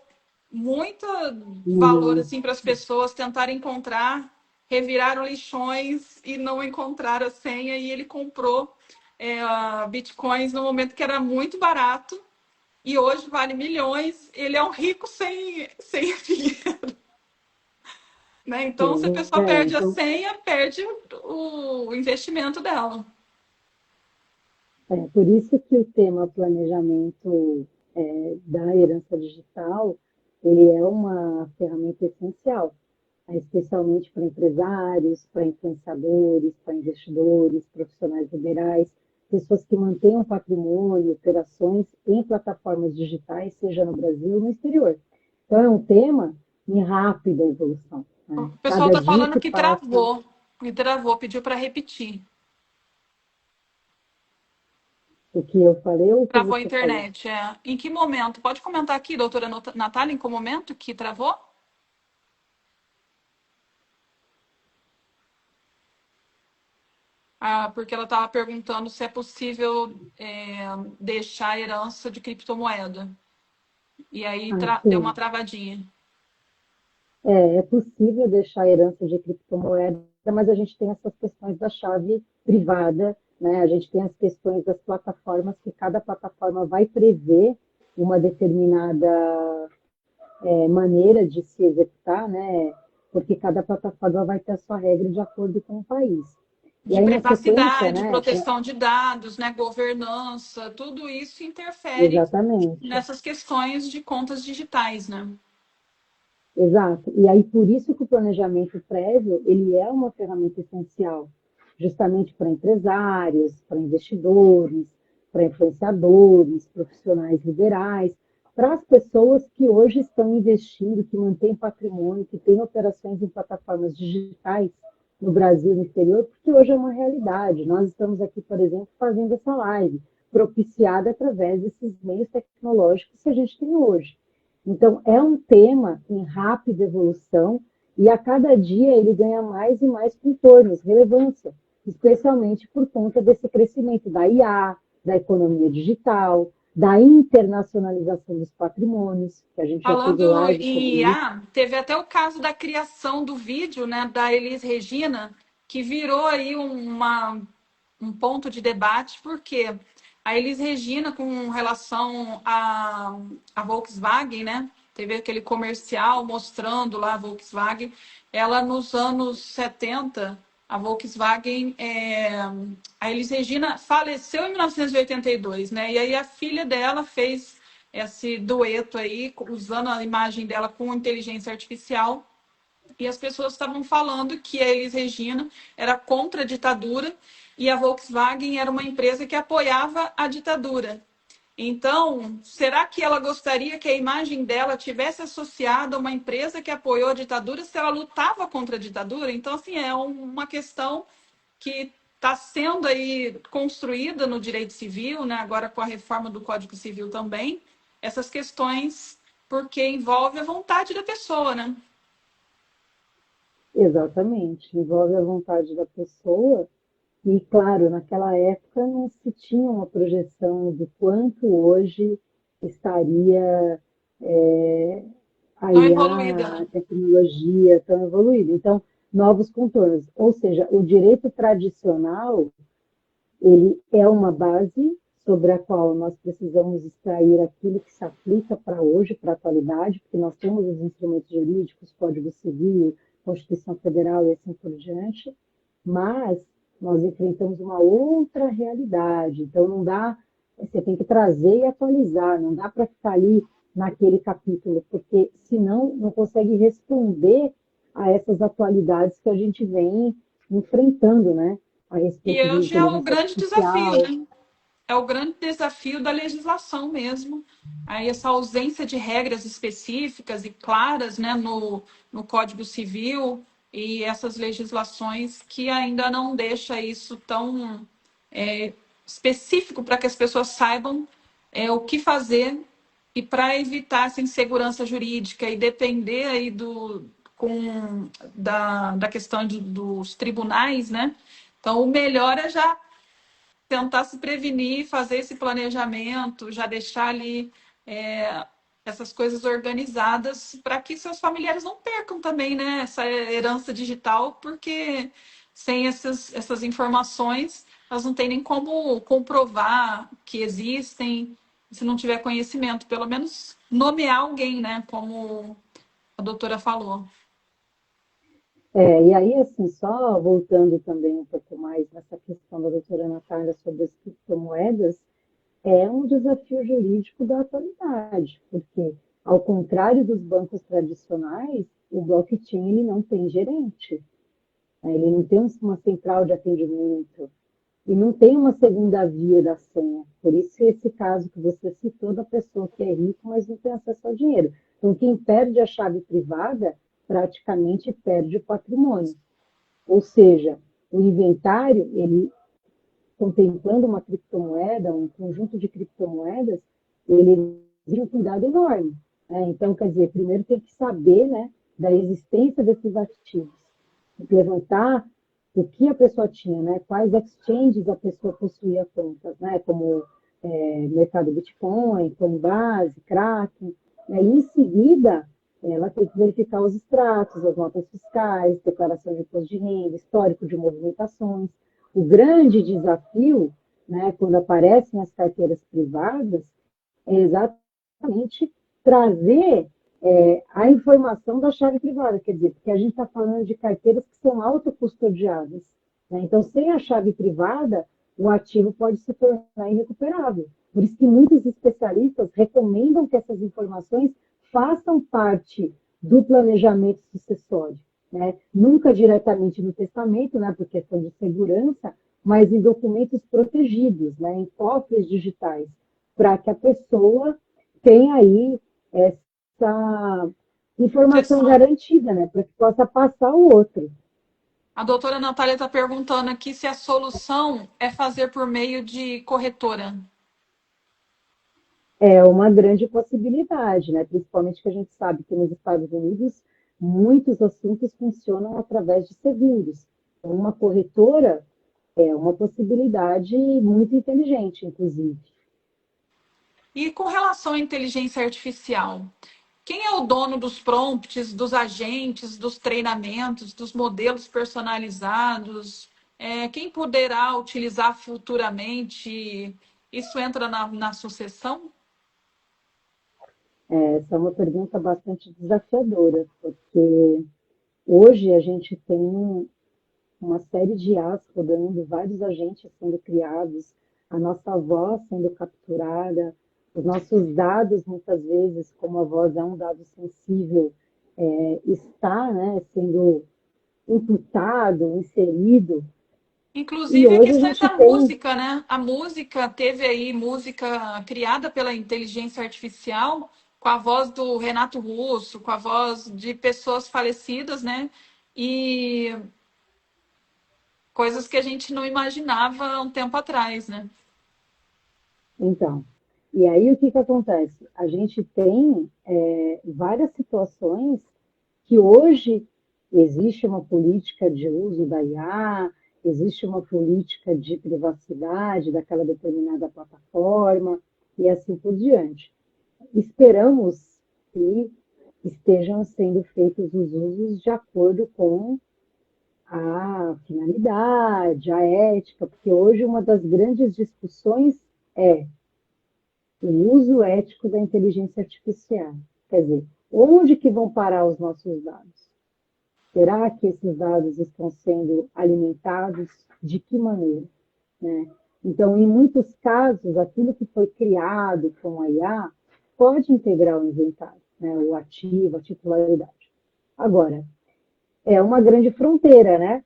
S1: muito valor
S2: hum,
S1: assim para as pessoas tentarem encontrar, reviraram lixões e não encontraram a senha. E ele comprou bitcoins no momento que era muito barato e hoje vale milhões. Ele é um rico sem dinheiro. Né? Então, se a pessoa perde a
S2: então,
S1: senha, perde o investimento dela.
S2: por isso que o tema planejamento da herança digital, ele é uma ferramenta essencial, especialmente para empresários, para influenciadores, para investidores, profissionais liberais, pessoas que mantenham patrimônio, operações em plataformas digitais, seja no Brasil ou no exterior. Então, é um tema em rápida evolução.
S1: O
S2: Né?
S1: pessoal
S2: Cada
S1: está
S2: dia
S1: falando
S2: que
S1: que
S2: passa,
S1: travou. Me travou, pediu para repetir.
S2: o que eu falei ou o que
S1: Travou a
S2: você falou?
S1: internet. Em que momento? Pode comentar aqui, doutora Natália, em que momento que travou? Porque ela estava perguntando se é possível deixar a herança de criptomoeda. E aí
S2: Ah,
S1: deu uma
S2: sim.
S1: travadinha.
S2: É possível deixar a herança de criptomoeda, mas a gente tem essas questões da chave privada, né? A gente tem as questões das plataformas, que cada plataforma vai prever uma determinada maneira de se executar, né? Porque cada plataforma vai ter a sua regra de acordo com o país. E
S1: De
S2: aí, na sequência,
S1: privacidade,
S2: né?
S1: proteção de dados, né, governança, tudo isso interfere
S2: Exatamente.
S1: nessas questões de contas digitais, né?
S2: Exato. E aí, por isso que o planejamento prévio, ele é uma ferramenta essencial, justamente para empresários, para investidores, para influenciadores, profissionais liberais, para as pessoas que hoje estão investindo, que mantêm patrimônio, que têm operações em plataformas digitais, no Brasil e no exterior, porque hoje é uma realidade. Nós estamos aqui, por exemplo, fazendo essa live, propiciada através desses meios tecnológicos que a gente tem hoje. Então, é um tema em rápida evolução e a cada dia ele ganha mais e mais contornos, relevância, especialmente por conta desse crescimento da IA, da economia digital, da internacionalização dos patrimônios, que a gente já teve
S1: Falando
S2: live
S1: em
S2: sobre isso.
S1: IA, teve até o caso da criação do vídeo, né, da Elis Regina, que virou aí um ponto de debate, porque a Elis Regina, com relação à Volkswagen, né, teve aquele comercial mostrando lá a Volkswagen, ela nos anos 70, a Volkswagen, a Elis Regina faleceu em 1982, né, e aí a filha dela fez esse dueto aí, usando a imagem dela com inteligência artificial, e as pessoas estavam falando que a Elis Regina era contra a ditadura e a Volkswagen era uma empresa que apoiava a ditadura. Então, será que ela gostaria que a imagem dela tivesse associada a uma empresa que apoiou a ditadura se ela lutava contra a ditadura? Então, assim, é uma questão que está sendo aí construída no direito civil, né? Agora com a reforma do Código Civil também, essas questões, porque envolve a vontade da pessoa, né?
S2: Exatamente, envolve a vontade da pessoa e, claro, naquela época não se tinha uma projeção do quanto hoje estaria a
S1: Não evoluída,
S2: IA, a
S1: né?
S2: tecnologia tão evoluída. Então, novos contornos. Ou seja, o direito tradicional, ele é uma base sobre a qual nós precisamos extrair aquilo que se aplica para hoje, para a atualidade, porque nós temos os instrumentos jurídicos, Código Civil, Constituição Federal e assim por diante, mas nós enfrentamos uma outra realidade. Então, não dá, você tem que trazer e atualizar, não dá para ficar ali naquele capítulo, porque senão não consegue responder a essas atualidades que a gente vem enfrentando, né? A
S1: E
S2: respeito de
S1: hoje é o
S2: inteligência
S1: grande desafio,
S2: artificial.
S1: né? É o grande desafio da legislação mesmo. Aí essa ausência de regras específicas e claras, né, no Código Civil e essas legislações que ainda não deixa isso tão específico para que as pessoas saibam o que fazer e para evitar essa insegurança jurídica e depender aí da questão dos tribunais, né? Então, o melhor é já tentar se prevenir, fazer esse planejamento, já deixar ali essas coisas organizadas para que seus familiares não percam também, né, essa herança digital, porque sem essas informações, elas não têm nem como comprovar que existem, se não tiver conhecimento, pelo menos nomear alguém, né, como a doutora falou.
S2: E aí, assim, só voltando também um pouco mais nessa questão da doutora Natália sobre as criptomoedas, é um desafio jurídico da atualidade, porque, ao contrário dos bancos tradicionais, o blockchain ele não tem gerente, né? Ele não tem uma central de atendimento e não tem uma segunda via da senha. Por isso, esse caso que você citou da pessoa que é rica, mas não tem acesso ao dinheiro. Então, quem perde a chave privada praticamente perde o patrimônio. Ou seja, o inventário, ele contemplando uma criptomoeda, um conjunto de criptomoedas, ele exige um cuidado enorme. Né? Então, quer dizer, primeiro tem que saber, né, da existência desses ativos, levantar o que a pessoa tinha, né, quais exchanges a pessoa possuía contas, né, como mercado Bitcoin, Coinbase, Kraken, né, e em seguida ela tem que verificar os extratos, as notas fiscais, declaração de imposto de renda, histórico de movimentações. O grande desafio, né, quando aparecem as carteiras privadas, é exatamente trazer a informação da chave privada, quer dizer, porque a gente está falando de carteiras que são autocustodiadas. Né? Então, sem a chave privada, o ativo pode se tornar irrecuperável. Por isso que muitos especialistas recomendam que essas informações façam parte do planejamento sucessório. Né? Nunca diretamente no testamento, né, por questão de segurança, mas em documentos protegidos, né, em cópias digitais, para que a pessoa tenha aí essa informação
S1: Proteção.
S2: garantida, né, para que possa passar o outro.
S1: A doutora Natália está perguntando aqui se a solução é fazer por meio de corretora.
S2: É uma grande possibilidade, né? Principalmente que a gente sabe que nos Estados Unidos muitos assuntos funcionam através de seguros. Então, uma corretora é uma possibilidade muito inteligente, inclusive.
S1: E com relação à inteligência artificial, quem é o dono dos prompts, dos agentes, dos treinamentos, dos modelos personalizados? Quem poderá utilizar futuramente? Isso entra na sucessão?
S2: Essa é uma pergunta bastante desafiadora, porque hoje a gente tem uma série de IAs rodando, vários agentes sendo criados, a nossa voz sendo capturada, os nossos dados, muitas vezes, como a voz é um dado sensível, está, né, sendo imputado, inserido, e
S1: Inclusive a
S2: hoje a
S1: questão
S2: gente
S1: da
S2: tem,
S1: música, né? A música teve aí música criada pela inteligência artificial com a voz do Renato Russo, com a voz de pessoas falecidas, né? E coisas que a gente não imaginava há um tempo atrás, né?
S2: então, e aí o que que acontece? A gente tem várias situações que hoje existe uma política de uso da IA, existe uma política de privacidade daquela determinada plataforma e assim por diante. Esperamos que estejam sendo feitos os usos de acordo com a finalidade, a ética, porque hoje uma das grandes discussões é o uso ético da inteligência artificial. Quer dizer, onde que vão parar os nossos dados? Será que esses dados estão sendo alimentados? De que maneira? Né? Então, em muitos casos, aquilo que foi criado com a IA pode integrar o inventário, né? O ativo, a titularidade. Agora, é uma grande fronteira, né?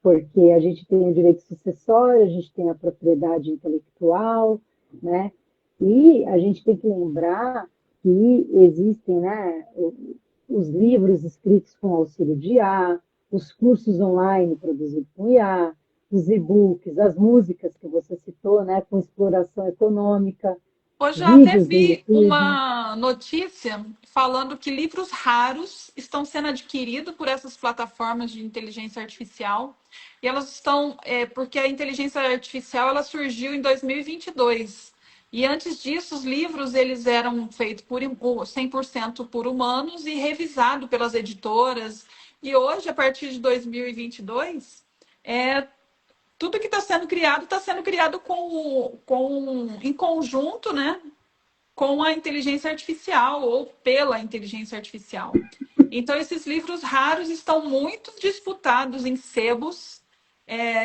S2: Porque a gente tem o direito sucessório, a gente tem a propriedade intelectual, né? E a gente tem que lembrar que existem, né, os livros escritos com auxílio de IA, os cursos online produzidos com IA, os e-books, as músicas que você citou, né, com exploração econômica,
S1: Hoje eu até
S2: vídeos do
S1: vi
S2: YouTube.
S1: uma notícia falando que livros raros estão sendo adquiridos por essas plataformas de inteligência artificial e elas estão, porque a inteligência artificial ela surgiu em 2022 e antes disso os livros eles eram feitos por 100% por humanos e revisados pelas editoras e hoje a partir de 2022 é tudo que está sendo criado em conjunto, né, com a inteligência artificial ou pela inteligência artificial. Então, esses livros raros estão muito disputados em sebos,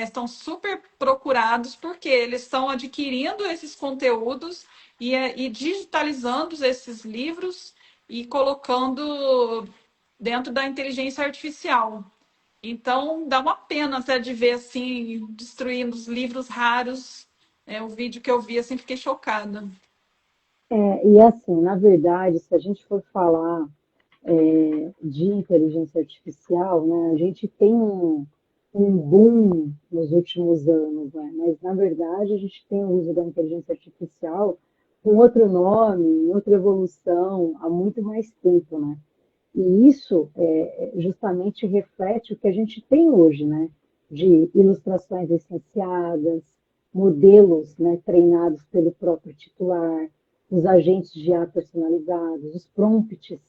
S1: estão super procurados, porque eles estão adquirindo esses conteúdos e digitalizando esses livros e colocando dentro da inteligência artificial. Então, dá uma pena até de ver assim, destruindo os livros raros. O vídeo que eu vi, assim, fiquei chocada.
S2: E assim, na verdade, se a gente for falar de inteligência artificial, né, a gente tem um boom nos últimos anos, né, mas na verdade a gente tem o uso da inteligência artificial com outro nome, outra evolução, há muito mais tempo, né? E isso justamente reflete o que a gente tem hoje, né? De ilustrações licenciadas, modelos, né, treinados pelo próprio titular, os agentes de IA personalizados, os prompts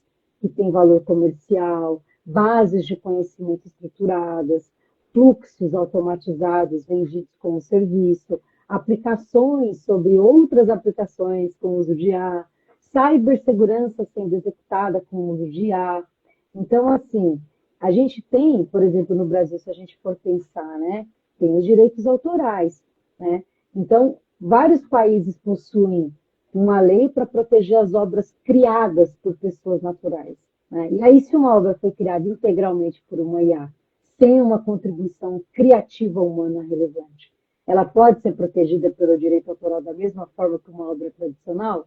S2: que têm valor comercial, bases de conhecimento estruturadas, fluxos automatizados vendidos como serviço, aplicações sobre outras aplicações com uso de IA, cibersegurança sendo executada com o uso de IA. Então, assim, a gente tem, por exemplo, no Brasil, se a gente for pensar, né, tem os direitos autorais, né? Então, vários países possuem uma lei para proteger as obras criadas por pessoas naturais. Né? E aí, se uma obra foi criada integralmente por uma IA, sem uma contribuição criativa humana relevante, ela pode ser protegida pelo direito autoral da mesma forma que uma obra tradicional?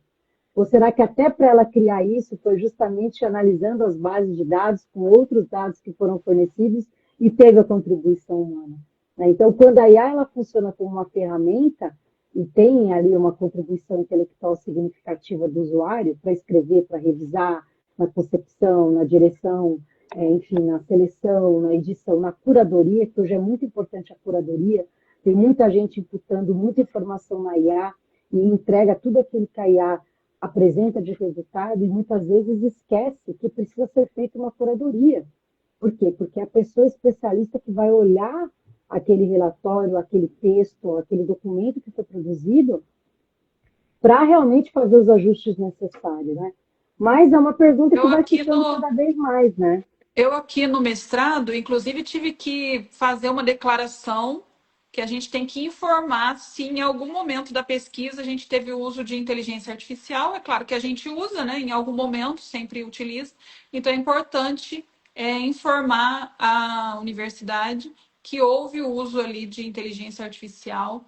S2: Ou será que até para ela criar isso foi justamente analisando as bases de dados com outros dados que foram fornecidos e teve a contribuição humana. Né? Então, quando a IA ela funciona como uma ferramenta e tem ali uma contribuição intelectual significativa do usuário para escrever, para revisar, na concepção, na direção, enfim, na seleção, na edição, na curadoria, que hoje é muito importante a curadoria, tem muita gente imputando muita informação na IA e entrega tudo aquilo que a IA apresenta de resultado e muitas vezes esquece que precisa ser feita uma curadoria. Por quê? Porque é a pessoa especialista que vai olhar aquele relatório, aquele texto, aquele documento que foi produzido para realmente fazer os ajustes necessários, né? Mas é uma pergunta
S1: Eu
S2: que vai
S1: aqui
S2: ficando
S1: no,
S2: cada vez mais, né?
S1: Eu aqui no mestrado, inclusive, tive que fazer uma declaração que a gente tem que informar se em algum momento da pesquisa a gente teve o uso de inteligência artificial. É claro que a gente usa, né? Em algum momento, sempre utiliza. Então é importante informar a universidade que houve o uso ali de inteligência artificial,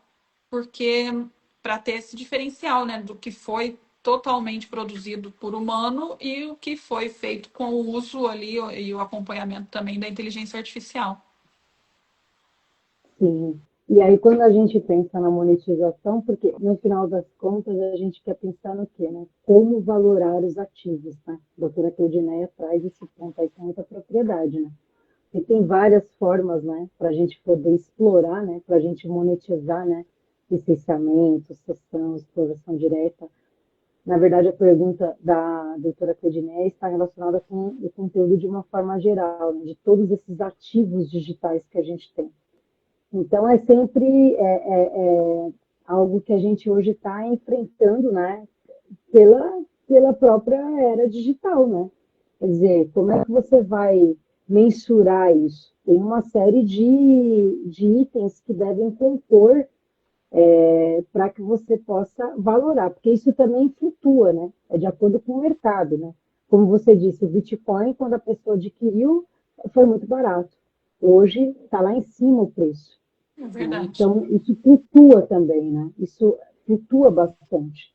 S1: porque para ter esse diferencial, né, do que foi totalmente produzido por humano e o que foi feito com o uso ali e o acompanhamento também da inteligência artificial.
S2: Sim. E aí, quando a gente pensa na monetização, porque no final das contas a gente quer pensar no quê, né? Como valorar os ativos, né? A doutora Claudineia traz esse ponto aí com muita propriedade, né? E tem várias formas, né, para a gente poder explorar, né, para a gente monetizar, né, licenciamento, cessão, exploração direta. Na verdade, a pergunta da doutora Claudineia está relacionada com o conteúdo de uma forma geral, né, de todos esses ativos digitais que a gente tem. Então, é sempre algo que a gente hoje está enfrentando, né, pela própria era digital, né? Quer dizer, como é que você vai mensurar isso? Tem uma série de itens que devem compor para que você possa valorar, porque isso também flutua, né? É de acordo com o mercado, né? Como você disse, o Bitcoin, quando a pessoa adquiriu, foi muito barato. Hoje está lá em cima o preço.
S1: É
S2: Né?
S1: verdade.
S2: Então, isso flutua também, né? Isso flutua bastante.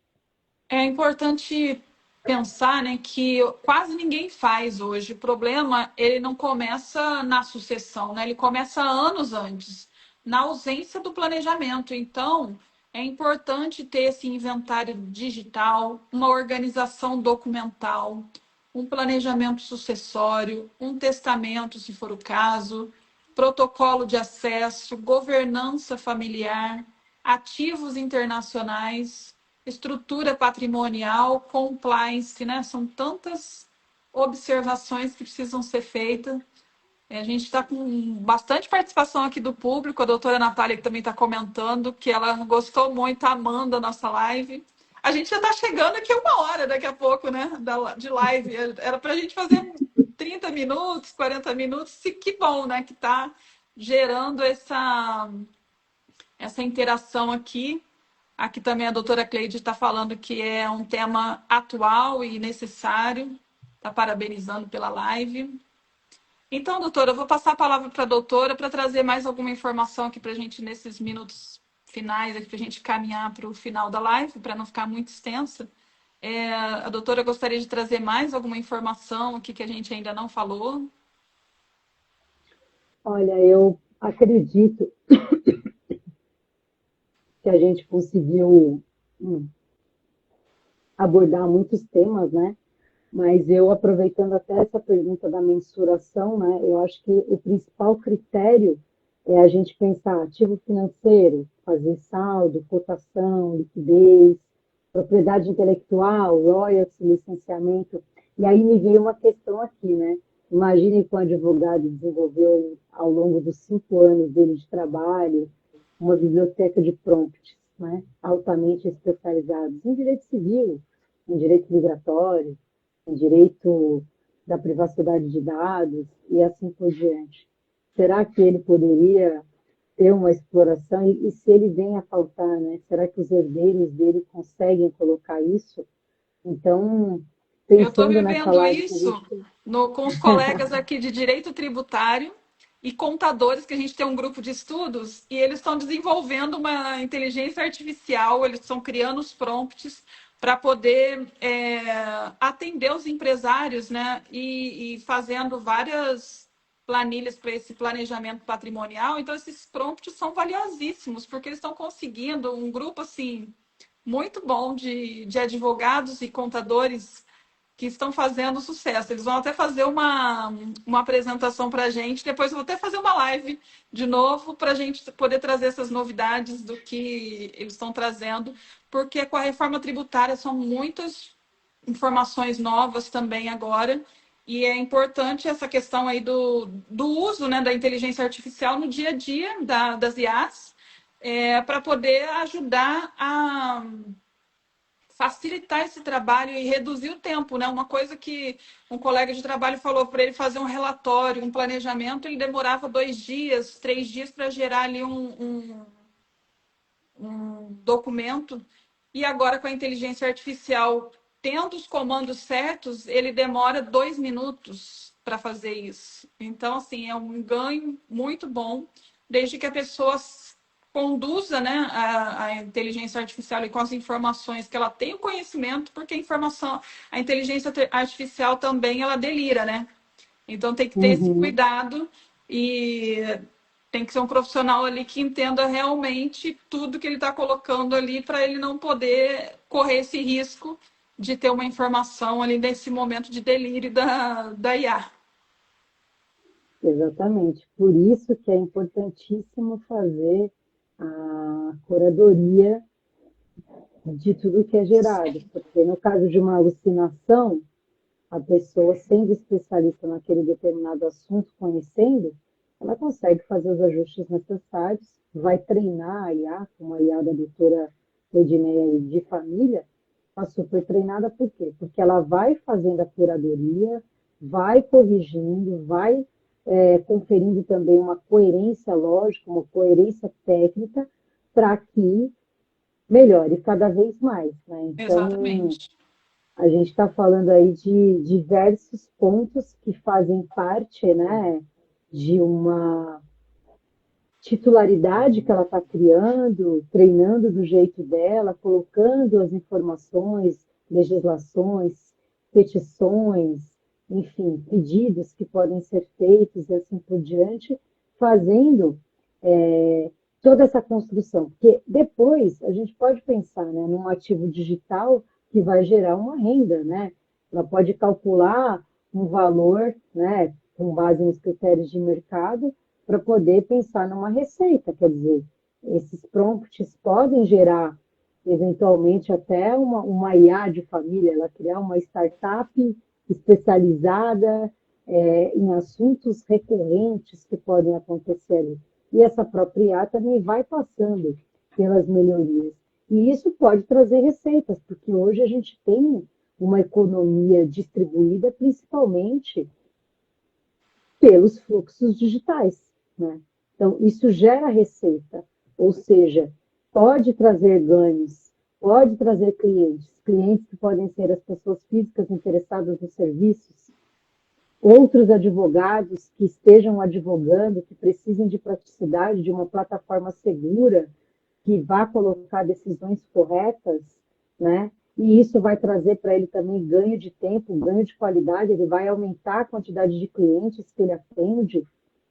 S1: É importante pensar, né, que quase ninguém faz hoje. O problema, ele não começa na sucessão, né? Ele começa anos antes, na ausência do planejamento. Então, é importante ter esse inventário digital, uma organização documental, um planejamento sucessório, um testamento, se for o caso, protocolo de acesso, governança familiar, ativos internacionais, estrutura patrimonial, compliance, né? São tantas observações que precisam ser feitas. A gente está com bastante participação aqui do público. A doutora Natália que também está comentando que ela gostou muito, tá amando a nossa live. A gente já está chegando aqui 1 hora daqui a pouco, né? De live. Era para a gente fazer 30 minutos, 40 minutos. E que bom, né? Que está gerando essa interação aqui. Aqui também a doutora Cleide está falando que é um tema atual e necessário. Está parabenizando pela live. Então, doutora, eu vou passar a palavra para a doutora para trazer mais alguma informação aqui para a gente nesses minutos finais, aqui para a gente caminhar para o final da live, para não ficar muito extensa. A doutora gostaria de trazer mais alguma informação aqui que a gente ainda não falou?
S2: Olha, eu acredito que a gente conseguiu abordar muitos temas, né? Mas eu, aproveitando até essa pergunta da mensuração, né, eu acho que o principal critério é a gente pensar ativo financeiro, fazer saldo, cotação, liquidez, propriedade intelectual, royalties, licenciamento. E aí me veio uma questão aqui, né? Imagine que um advogado desenvolveu, ao longo dos 5 anos dele de trabalho, uma biblioteca de prompts, né? Altamente especializados em direito civil, em direito migratório, em direito da privacidade de dados e assim por diante. Será que ele poderia ter uma exploração e se ele vem a faltar, né? Será que os herdeiros dele conseguem colocar isso? Então,
S1: Eu estou
S2: pensando nessa
S1: vivendo
S2: live que a
S1: isso
S2: gente...
S1: com os colegas aqui de direito tributário e contadores, que a gente tem um grupo de estudos, e eles estão desenvolvendo uma inteligência artificial, eles estão criando os prompts para poder atender os empresários, né? E fazendo várias planilhas para esse planejamento patrimonial. Então, esses prompts são valiosíssimos, porque eles estão conseguindo um grupo assim muito bom de advogados e contadores que estão fazendo sucesso. Eles vão até fazer uma apresentação para a gente. Depois eu vou até fazer uma live de novo para a gente poder trazer essas novidades do que eles estão trazendo, porque com a reforma tributária são muitas informações novas também agora. E é importante essa questão aí do uso, né, da inteligência artificial no dia a dia das IAs, para poder ajudar a facilitar esse trabalho e reduzir o tempo, né? Uma coisa que um colega de trabalho falou para ele fazer um relatório, um planejamento, ele demorava 2 dias, 3 dias para gerar ali um documento. E agora com a inteligência artificial, tendo os comandos certos, ele demora 2 minutos para fazer isso. Então, assim, é um ganho muito bom, desde que a pessoa conduza, né, a inteligência artificial e com as informações que ela tem o conhecimento, porque a inteligência artificial também ela delira, né? Então tem que ter esse
S2: Uhum.
S1: cuidado e tem que ser um profissional ali que entenda realmente tudo que ele está colocando ali para ele não poder correr esse risco de ter uma informação ali nesse momento de delírio da IA.
S2: Exatamente. Por isso que é importantíssimo fazer a curadoria de tudo que é gerado, porque no caso de uma alucinação, a pessoa sendo especialista naquele determinado assunto, conhecendo, ela consegue fazer os ajustes necessários, vai treinar a IA, como a IA da doutora Edineia de família, está super treinada por quê? Porque ela vai fazendo a curadoria, vai corrigindo, vai conferindo também uma coerência lógica, uma coerência técnica, para que melhore cada vez mais. Né? Então,
S1: Exatamente.
S2: a gente está falando aí de diversos pontos que fazem parte, né, de uma titularidade que ela está criando, treinando do jeito dela, colocando as informações, legislações, petições, enfim, pedidos que podem ser feitos e assim por diante, fazendo toda essa construção. Porque depois a gente pode pensar, né, num ativo digital que vai gerar uma renda, né? Ela pode calcular um valor, né, com base nos critérios de mercado, para poder pensar numa receita. Quer dizer, esses prompts podem gerar, eventualmente, até uma IA de família, ela criar uma startup especializada em assuntos recorrentes que podem acontecer ali. E essa própria IA também vai passando pelas melhorias. E isso pode trazer receitas, porque hoje a gente tem uma economia distribuída principalmente pelos fluxos digitais. Né? Então, isso gera receita, ou seja, pode trazer ganhos, pode trazer clientes que podem ser as pessoas físicas interessadas nos serviços, outros advogados que estejam advogando, que precisem de praticidade, de uma plataforma segura, que vá colocar decisões corretas, né? E isso vai trazer para ele também ganho de tempo, ganho de qualidade, ele vai aumentar a quantidade de clientes que ele atende,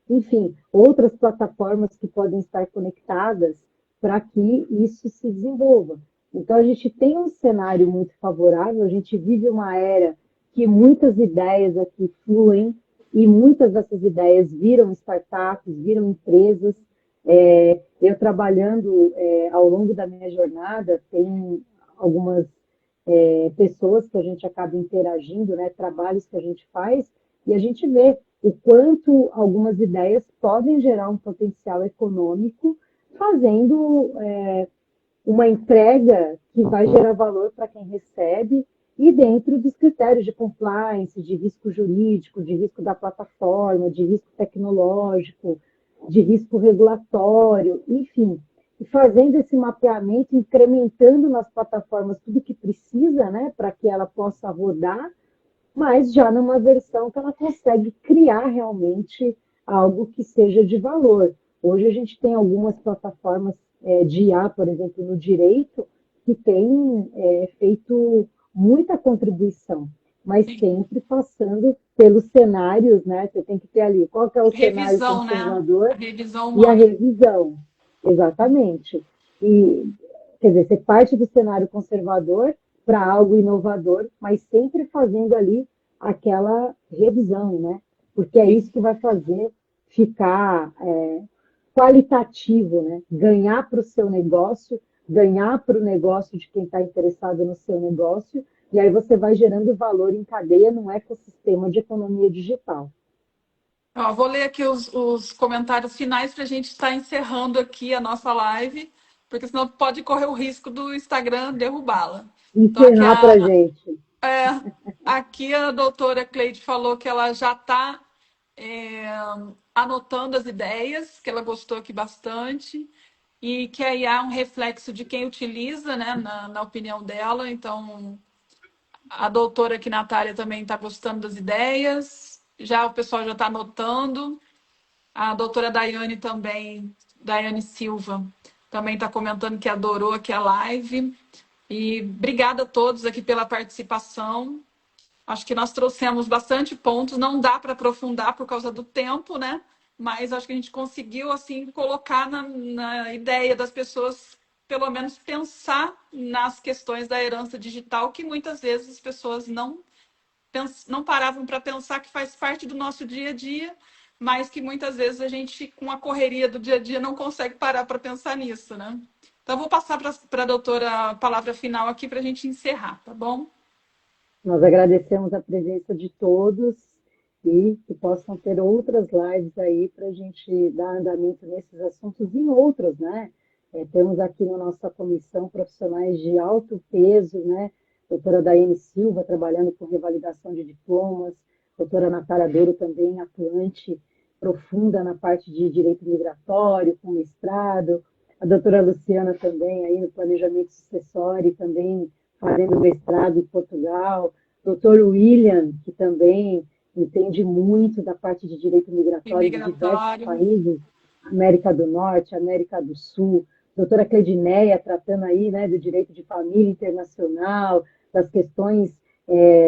S2: enfim, outras plataformas que podem estar conectadas para que isso se desenvolva. Então, a gente tem um cenário muito favorável, a gente vive uma era que muitas ideias aqui fluem e muitas dessas ideias viram startups, viram empresas. Eu trabalhando ao longo da minha jornada, tem algumas pessoas que a gente acaba interagindo, né, trabalhos que a gente faz, e a gente vê o quanto algumas ideias podem gerar um potencial econômico, fazendo uma entrega que vai gerar valor para quem recebe e dentro dos critérios de compliance, de risco jurídico, de risco da plataforma, de risco tecnológico, de risco regulatório, enfim, e fazendo esse mapeamento, incrementando nas plataformas tudo que precisa, né, para que ela possa rodar, mas já numa versão que ela consegue criar realmente algo que seja de valor. Hoje a gente tem algumas plataformas de IA, por exemplo, no direito, que têm feito muita contribuição. mas sempre passando pelos cenários, né? Você tem que ter ali qual que é o cenário
S1: Revisão, né? A
S2: conservador
S1: revisão
S2: e a
S1: humana.
S2: revisão. Exatamente. E, quer dizer, você parte do cenário conservador para algo inovador, mas sempre fazendo ali aquela revisão, né? Porque é isso que vai fazer ficar qualitativo, né? Ganhar para o seu negócio, ganhar para o negócio de quem está interessado no seu negócio, e aí você vai gerando valor em cadeia num ecossistema de economia digital.
S1: Ó, vou ler aqui os comentários finais para a gente estar encerrando aqui a nossa live, porque senão pode correr o risco do Instagram derrubá-la. Então,
S2: Encerrar para a gente.
S1: aqui a doutora Cleide falou que ela já está anotando as ideias, que ela gostou aqui bastante, e que aí há um reflexo de quem utiliza, né, na opinião dela. Então, a doutora aqui, Natália, também está gostando das ideias, já o pessoal já está anotando. A doutora Daiane também, Daiane Silva, também está comentando que adorou aqui a live. E obrigada a todos aqui pela participação. Acho que nós trouxemos bastante pontos, não dá para aprofundar por causa do tempo, né? Mas acho que a gente conseguiu assim colocar na ideia das pessoas, pelo menos pensar nas questões da herança digital, que muitas vezes as pessoas não paravam para pensar que faz parte do nosso dia a dia, mas que muitas vezes a gente, com a correria do dia a dia, não consegue parar para pensar nisso, né? Então, eu vou passar para a doutora a palavra final aqui para a gente encerrar, tá bom?
S2: Nós agradecemos a presença de todos e que possam ter outras lives aí para a gente dar andamento nesses assuntos e em outros, né? Temos aqui na nossa comissão profissionais de alto peso, né? Doutora Daiane Silva, trabalhando com revalidação de diplomas, doutora Natália Douro também atuante, profunda na parte de direito migratório, com mestrado, a doutora Luciana também aí no planejamento sucessório, também fazendo mestrado em Portugal, doutor William, que também entende muito da parte de direito migratório de diversos
S1: Imigratório.
S2: países, América do Norte, América do Sul, doutora Cleidineia, tratando aí né, do direito de família internacional, das questões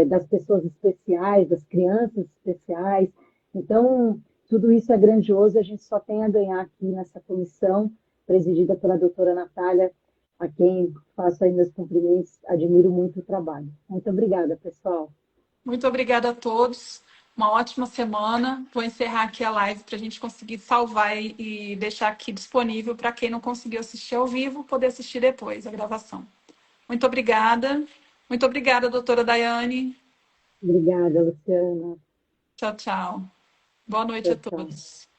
S2: das pessoas especiais, das crianças especiais. Então, tudo isso é grandioso e a gente só tem a ganhar aqui nessa comissão, presidida pela doutora Natália, a quem faço aí meus cumprimentos, admiro muito o trabalho. Muito obrigada, pessoal.
S1: Muito obrigada a todos. Uma ótima semana. Vou encerrar aqui a live para a gente conseguir salvar e deixar aqui disponível para quem não conseguiu assistir ao vivo, poder assistir depois a gravação. Muito obrigada. Muito obrigada, doutora Daiane.
S2: Obrigada, Luciana.
S1: Tchau, tchau. Boa noite a
S2: Tchau, tchau.
S1: todos.